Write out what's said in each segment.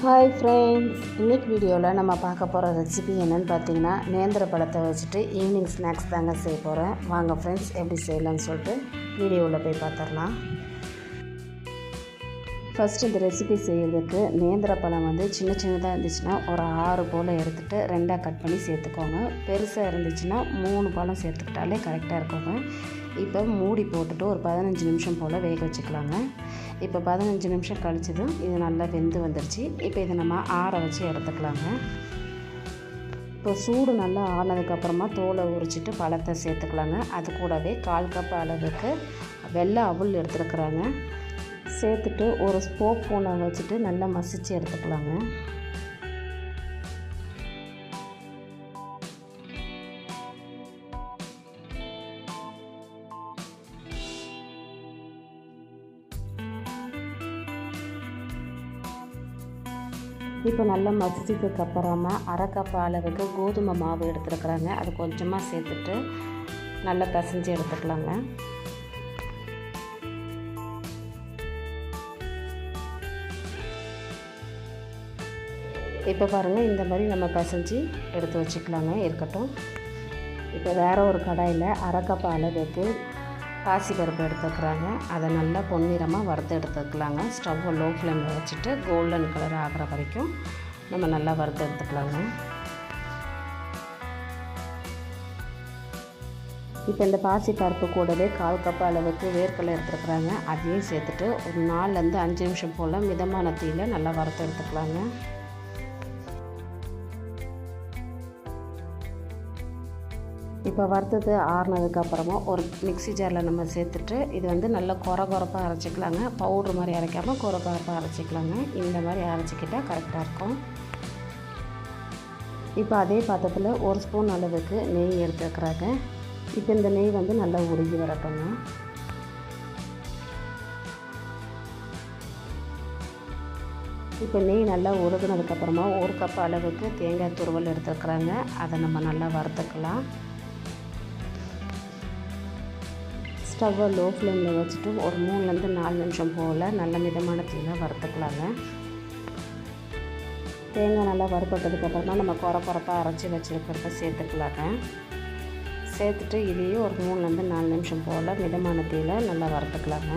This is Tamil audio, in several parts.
ஹாய் ஃப்ரெண்ட்ஸ், இன்றைக்கி வீடியோவில் நம்ம பார்க்க போகிற ரெசிபி என்னென்னு பார்த்தீங்கன்னா நேந்திர பழத்தை வச்சுட்டு ஈவினிங் ஸ்நாக்ஸ் தாங்க செய்ய போகிறேன். வாங்க ஃப்ரெண்ட்ஸ், எப்படி செய்யலாம்னு சொல்லிட்டு வீடியோவில் போய் பார்த்துடலாம். ஃபஸ்ட்டு இந்த ரெசிபி செய்கிறதுக்கு நேந்திர பழம் சின்ன சின்னதாக இருந்துச்சுன்னா ஒரு 6 போல் எடுத்துகிட்டு 2ஆக கட் பண்ணி சேர்த்துக்கோங்க. பெருசாக இருந்துச்சுன்னா 3 பழம் சேர்த்துக்கிட்டாலே கரெக்டாக இருக்குங்க. இப்போ மூடி போட்டுட்டு ஒரு 15 நிமிஷம் போல் வேக வச்சுக்கலாங்க. இப்போ 15 நிமிஷம் கழிச்சதும் இது நல்லா வெந்து வந்துடுச்சு. இப்போ இதை நம்ம ஆற வச்சு எடுத்துக்கலாங்க. இப்போ சூடு நல்லா ஆறினதுக்கப்புறமா தோலை உரிச்சிட்டு பழத்தை சேர்த்துக்கலாங்க. அது கூடவே 1/4 கப் அளவுக்கு வெள்ளை அவுள் எடுத்துருக்குறாங்க. சேர்த்துட்டு ஒரு ஸ்பூனை வச்சுட்டு நல்லா மசிச்சு எடுத்துக்கலாங்க. இப்போ நல்லா மசிச்சதுக்கு அப்புறமா 1/2 கப் அளவுக்கு கோதுமை மாவு எடுத்துருக்குறாங்க. அது கொஞ்சமாக சேர்த்துட்டு நல்லா பிசைஞ்சு எடுத்துக்கலாங்க. இப்போ பாருங்கள், இந்த மாதிரி நம்ம பிசைஞ்சு எடுத்து வச்சுக்கலாங்க. இருக்கட்டும். இப்போ வேறு ஒரு கடாயில் 1/2 கப் அளவுக்கு பாசிப்பருப்பு எடுத்துக்கிறாங்க. அதை நல்லா பொன்னிறமாக வறுத்து எடுத்துக்கலாங்க. ஸ்டவ்வை லோ ஃப்ளேமில் வச்சுட்டு கோல்டன் கலர் ஆகிற வரைக்கும் நம்ம நல்லா வறுத்து எடுத்துக்கலாங்க. இப்போ இந்த பாசிப்பருப்பு கூடவே 1/4 கப் அளவுக்கு வேர்க்கடலை எடுத்துருக்குறாங்க. அதையும் சேர்த்துட்டு ஒரு 4லேருந்து 5 நிமிஷம் போல் மிதமான தீயில் நல்லா வறுத்து எடுத்துக்கலாங்க. இப்போ வறுத்தது ஆறுனதுக்கப்புறமா ஒரு மிக்ஸி ஜாரில் நம்ம சேர்த்துட்டு இது நல்லா கொரப்பாக அரைச்சிக்கலாங்க. பவுட்ரு மாதிரி அரைக்காமல் கொரப்பாக அரைச்சிக்கலாங்க. இந்த மாதிரி அரைச்சிக்கிட்டால் கரெக்டாக இருக்கும். இப்போ அதே பாத்திரத்தில் 1 ஸ்பூன் அளவுக்கு நெய் எடுத்துக்கிறாங்க. இப்போ இந்த நெய் நல்லா உருகி வரட்டுங்க. இப்போ நெய் நல்லா உருகினதுக்கப்புறமா 1 கப் அளவுக்கு தேங்காய் துருவல் எடுத்துக்கிறாங்க. அதை நம்ம நல்லா வறுத்துக்கலாம். ஸ்டவ்வை லோ ஃப்ளேமில் வச்சுட்டு ஒரு 3லேருந்து 4 நிமிஷம் போல் நல்ல மிதமான தீயில் வறுத்துக்கலாங்க. தேங்காய் நல்லா வறுப்பட்டதுக்கப்புறமா நம்ம கொரப்பாக அரைச்சி வச்சுருக்கிறத சேர்த்துக்கலாங்க. சேர்த்துட்டு இதையும் ஒரு 3லேருந்து 4 நிமிஷம் போல் மிதமான தீயில் நல்லா வறுத்துக்கலாங்க.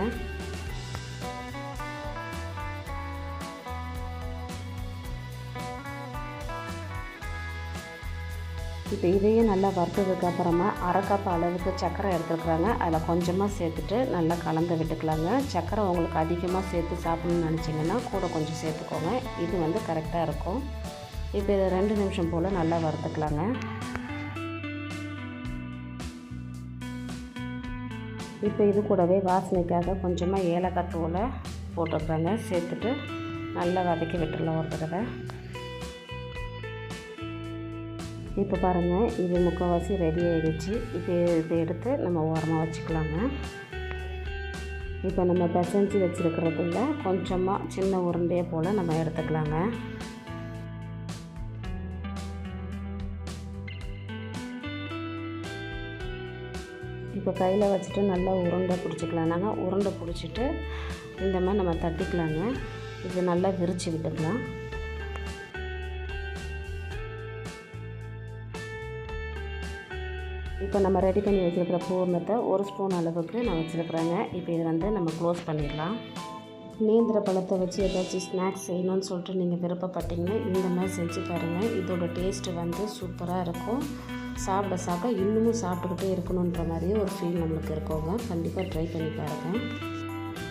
இப்போ இதையும் நல்லா வறுத்ததுக்கப்புறமா 1/2 கப் அளவுக்கு சர்க்கரை எடுத்துருக்குறாங்க. அதில் கொஞ்சமாக சேர்த்துட்டு நல்லா கலந்து விட்டுக்கலாங்க. சர்க்கரை உங்களுக்கு அதிகமாக சேர்த்து சாப்பிட்ணுன்னு நினச்சிங்கன்னா கூட கொஞ்சம் சேர்த்துக்கோங்க. இது கரெக்டாக இருக்கும். இப்போ இதை 2 நிமிஷம் போல் நல்லா வறுத்துக்கலாங்க. இப்போ இது கூடவே வாசனைக்காக கொஞ்சமாக ஏலக்காய் தூளை போட்டுருக்குறாங்க. சேர்த்துட்டு நல்லா வதக்கி விட்டுடலாம் ஒரு தடவை. இப்போ பாருங்கள், இது முக்கால்வாசி ரெடி ஆகிடுச்சு. இதை எடுத்து நம்ம ஓரமாக வச்சுக்கலாங்க. இப்போ நம்ம பிசைஞ்சு வச்சுருக்கிறதுல கொஞ்சமாக சின்ன உருண்டையை போல் நம்ம எடுத்துக்கலாங்க. இப்போ கையில் வச்சுட்டு நல்லா உருண்டை பிடிச்சிக்கலாம். நாங்கள் உருண்டை பிடிச்சிட்டு இந்த மாதிரி நம்ம தட்டிக்கலாங்க. இது நல்லா விரித்து விட்டுக்கலாம். இப்போ நம்ம ரெடி பண்ணி வச்சுருக்கிற பூர்ணத்தை 1 ஸ்பூன் அளவுக்கு நான் வச்சுருக்குறேங்க. இப்போ இது நம்ம க்ளோஸ் பண்ணிடலாம். நேந்திர பழத்தை வச்சு ஏதாச்சும் ஸ்நாக்ஸ் செய்யணும்னு சொல்லிட்டு நீங்கள் விருப்பப்பட்டீங்கன்னா இந்த மாதிரி செஞ்சு பாருங்கள். இதோட டேஸ்ட்டு சூப்பராக இருக்கும். சாப்பிட சாப்பிட இன்னமும் சாப்பிட்டுக்கிட்டே இருக்கணுன்ற மாதிரியே ஒரு ஃபீல் நம்மளுக்கு இருக்குங்க. கண்டிப்பாக ட்ரை பண்ணி பாருங்கள்.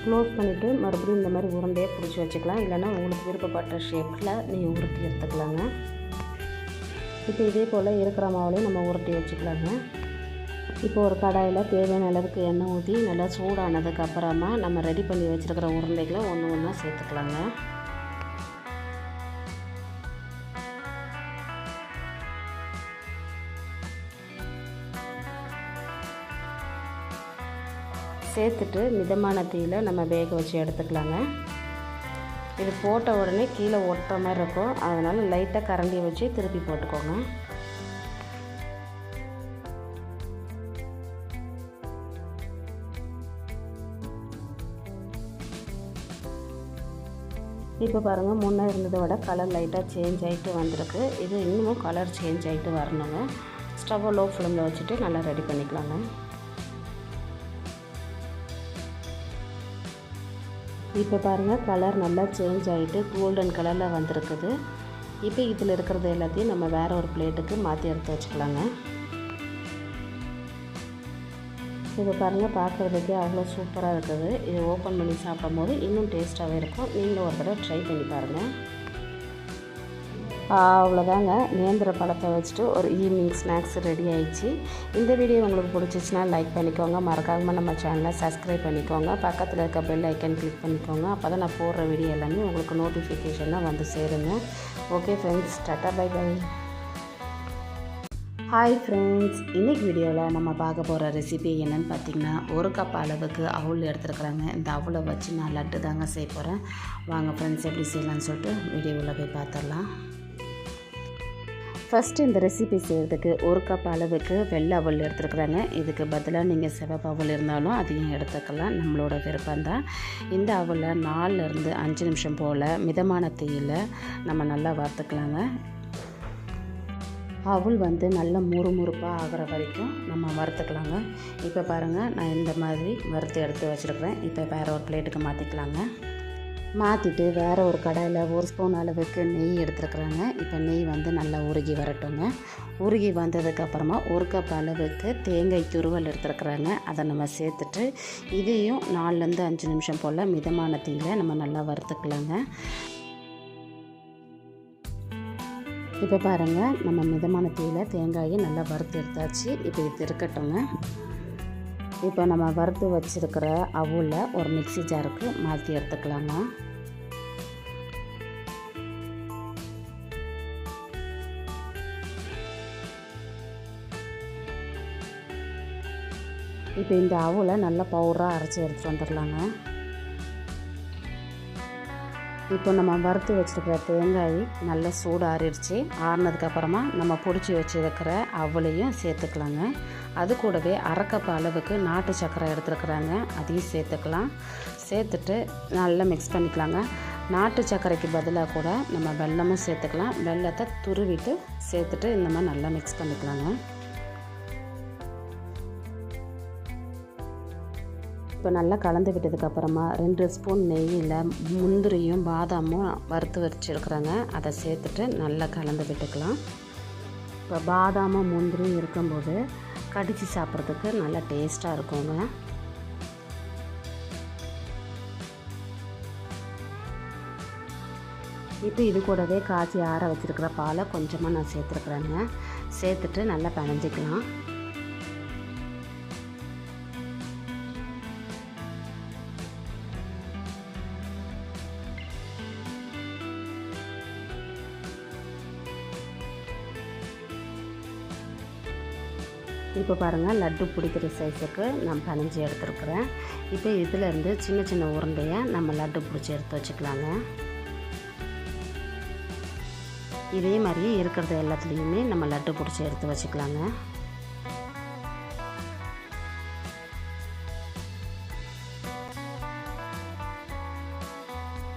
க்ளோஸ் பண்ணிவிட்டு மறுபடியும் இந்த மாதிரி உருண்டையே பிடிச்சி வச்சுக்கலாம். இல்லைனா உங்களுக்கு விருப்பப்பட்ட ஷேப்பில் நீங்கள் உருட்டி எடுத்துக்கலாங்க. இப்போ இதே போல் இருக்கிற மாவுலையும் நம்ம உருட்டி வச்சுக்கலாங்க. இப்போ ஒரு கடாயில் தேவையான அளவுக்கு எண்ணெய் ஊற்றி நல்லா சூடானதுக்கப்புறமா நம்ம ரெடி பண்ணி வச்சுருக்கிற உருண்டைகளை ஒன்று ஒன்றா சேர்த்துக்கலாங்க. சேர்த்துட்டு மிதமான தீயில் நம்ம வேக வச்சு எடுத்துக்கலாங்க. இது போட்ட உடனே கீழே ஒட்டுற மாதிரி இருக்கும். அதனால் லைட்டாக கரண்டியை வச்சு திருப்பி போட்டுக்கோங்க. இப்போ பாருங்கள், முன்னே இருந்ததை விட கலர் லைட்டாக சேஞ்ச் ஆகிட்டு வந்திருக்கு. இது இன்னமும் கலர் சேஞ்ச் ஆகிட்டு வரணுங்க. ஸ்டவ்வை லோ ஃப்ளேமில் வச்சுட்டு நல்லா ரெடி பண்ணிக்கலாங்க. இப்போ பாருங்கள், கலர் நல்லா சேஞ்ச் ஆகிட்டு கோல்டன் கலரில் வந்திருக்குது. இப்போ இதில் இருக்கிறது எல்லாத்தையும் நம்ம வேறு ஒரு பிளேட்டுக்கு மாற்றி எடுத்து வச்சுக்கலாங்க. இப்போ பாருங்கள், பார்க்குறதுக்கே அவ்வளோ சூப்பராக இருக்குது. இதை ஓப்பன் பண்ணி சாப்பிடும் இன்னும் டேஸ்ட்டாகவே இருக்கும். நீங்களும் ஒரு தடவை ட்ரை பண்ணி பாருங்கள். அவ்வளோதாங்க, நேந்திர பழத்தை வச்சுட்டு ஒரு ஈவினிங் ஸ்நாக்ஸ் ரெடி ஆயிடுச்சு. இந்த வீடியோ உங்களுக்கு பிடிச்சிச்சின்னா லைக் பண்ணிக்கோங்க. மறக்காமல் நம்ம சேனலை சப்ஸ்கிரைப் பண்ணிக்கோங்க. பக்கத்தில் இருக்க பெல் ஐக்கன் கிளிக் பண்ணிக்கோங்க. அப்போ தான் நான் போடுற வீடியோ எல்லாமே உங்களுக்கு நோட்டிஃபிகேஷனாக வந்து சேருங்க. Okay friends, tata bye bye. Hi friends, இன்றைக்கி வீடியோவில் நம்ம பார்க்க போகிற ரெசிபி என்னென்னு பார்த்திங்கன்னா, 1 கப் அளவுக்கு அவுள் எடுத்துருக்குறாங்க. இந்த அவுளை வச்சு நான் லட்டு தாங்க செய்ய போகிறேன். வாங்க ஃப்ரெண்ட்ஸ், எப்படி செய்யலான்னு சொல்லிட்டு வீடியோவில் போய் பார்த்துடலாம். ஃபஸ்ட்டு இந்த ரெசிபி செய்கிறதுக்கு 1 கப் அளவுக்கு வெள்ளை அவல் எடுத்துருக்குறாங்க. இதுக்கு பதிலாக நீங்கள் சிவப்பு அவல் இருந்தாலும் அதையும் எடுத்துக்கலாம், நம்மளோட விருப்பம்தான். இந்த அவலை 4லேருந்து 5 நிமிஷம் போல் மிதமான தீயில் நம்ம நல்லா வறுத்துக்கலாங்க. அவல் வந்து நல்ல முறுமுறுப்பாக ஆகிற வரைக்கும் நம்ம வறுத்துக்கலாங்க. இப்போ பாருங்கள், நான் இந்த மாதிரி வறுத்து எடுத்து வச்சுருக்கிறேன். இப்போ வேறு ஒரு பிளேட்டுக்கு மாற்றிக்கலாங்க. மாற்றிட்டு வேறு ஒரு கடாயில் 1 ஸ்பூன் அளவுக்கு நெய் எடுத்துருக்குறாங்க. இப்போ நெய் வந்து நல்லா உருகி வரட்டுங்க. உருகி வந்ததுக்கப்புறமா 1 கப் அளவுக்கு தேங்காய் துருவல் எடுத்துருக்குறாங்க. அதை நம்ம சேர்த்துட்டு இதையும் 4லேருந்து 5 நிமிஷம் போல் மிதமான தீயில் நம்ம நல்லா வறுத்துக்கலாங்க. இப்போ பாருங்கள், நம்ம மிதமான தீயில் தேங்காயை நல்லா வறுத்து எடுத்தாச்சு. இப்போ இது இருக்கட்டுங்க. இப்போ நம்ம வறுத்து வச்சுருக்கிற அவுல ஒரு மிக்ஸி ஜாருக்கு மாற்றி எடுத்துக்கலாங்க. இப்போ இந்த அவுலை நல்லா பவுடராக அரைச்சி எடுத்துகிட்டு வந்துடலாங்க. இப்போ நம்ம வறுத்து வச்சுருக்கிற தேங்காய் நல்லா சூடு ஆறிடுச்சு. ஆறினதுக்கப்புறமா நம்ம பிடிச்சி வச்சுருக்கிற அவளையும் சேர்த்துக்கலாங்க. அது கூடவே 1/2 கப் அளவுக்கு நாட்டு சர்க்கரை எடுத்துருக்குறாங்க, அதையும் சேர்த்துக்கலாம். சேர்த்துட்டு நல்லா மிக்ஸ் பண்ணிக்கலாங்க. நாட்டு சர்க்கரைக்கு பதிலாக கூட நம்ம வெல்லமும் சேர்த்துக்கலாம். வெல்லத்தை துருவிட்டு சேர்த்துட்டு இந்த மாதிரி நல்லா மிக்ஸ் பண்ணிக்கலாங்க. இப்போ நல்லா கலந்து விட்டதுக்கப்புறமா 2 ஸ்பூன் நெய்யில் முந்திரியும் பாதாமும் வறுத்து வச்சுருக்குறாங்க, அதை சேர்த்துட்டு நல்லா கலந்து விட்டுக்கலாம். இப்போ பாதாமும் முந்திரியும் இருக்கும்போது கடித்து சாப்பிட்றதுக்கு நல்லா டேஸ்ட்டாக இருக்குங்க. இப்போ இது கூடவே காய்ச்சி ஆற வச்சுருக்கிற பாலை கொஞ்சமாக நான் சேர்த்துருக்குறேங்க. சேர்த்துட்டு நல்லா பிணைஞ்சிக்கலாம். இப்போ பாருங்கள், லட்டு பிடிக்கிற சைஸுக்கு நான் பிணைஞ்சி எடுத்துருக்குறேன். இப்போ இதிலேருந்து சின்ன சின்ன உருண்டையை நம்ம லட்டு பிடிச்சி எடுத்து வச்சுக்கலாங்க. இதே மாதிரியே இருக்கிறது எல்லாத்துலேயுமே நம்ம லட்டு பிடிச்சி எடுத்து வச்சுக்கலாங்க.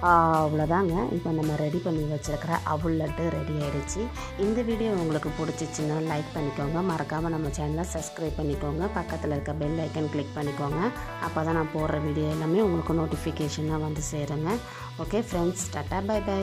அவ்வளோதாங்க, இப்போ நம்ம ரெடி பண்ணி வச்சுருக்கிற அவுள் லட்டு ரெடி ஆகிடுச்சு. இந்த வீடியோ உங்களுக்கு பிடிச்சிச்சின்னா லைக் பண்ணிக்கோங்க. மறக்காமல் நம்ம சேனலை சப்ஸ்கிரைப் பண்ணிக்கோங்க. பக்கத்தில் இருக்க பெல் ஐக்கன் கிளிக் பண்ணிக்கோங்க. அப்போ தான் நான் போடுற வீடியோ எல்லாமே உங்களுக்கு நோட்டிஃபிகேஷனாக வந்து சேருங்க. Okay friends, tata bye by.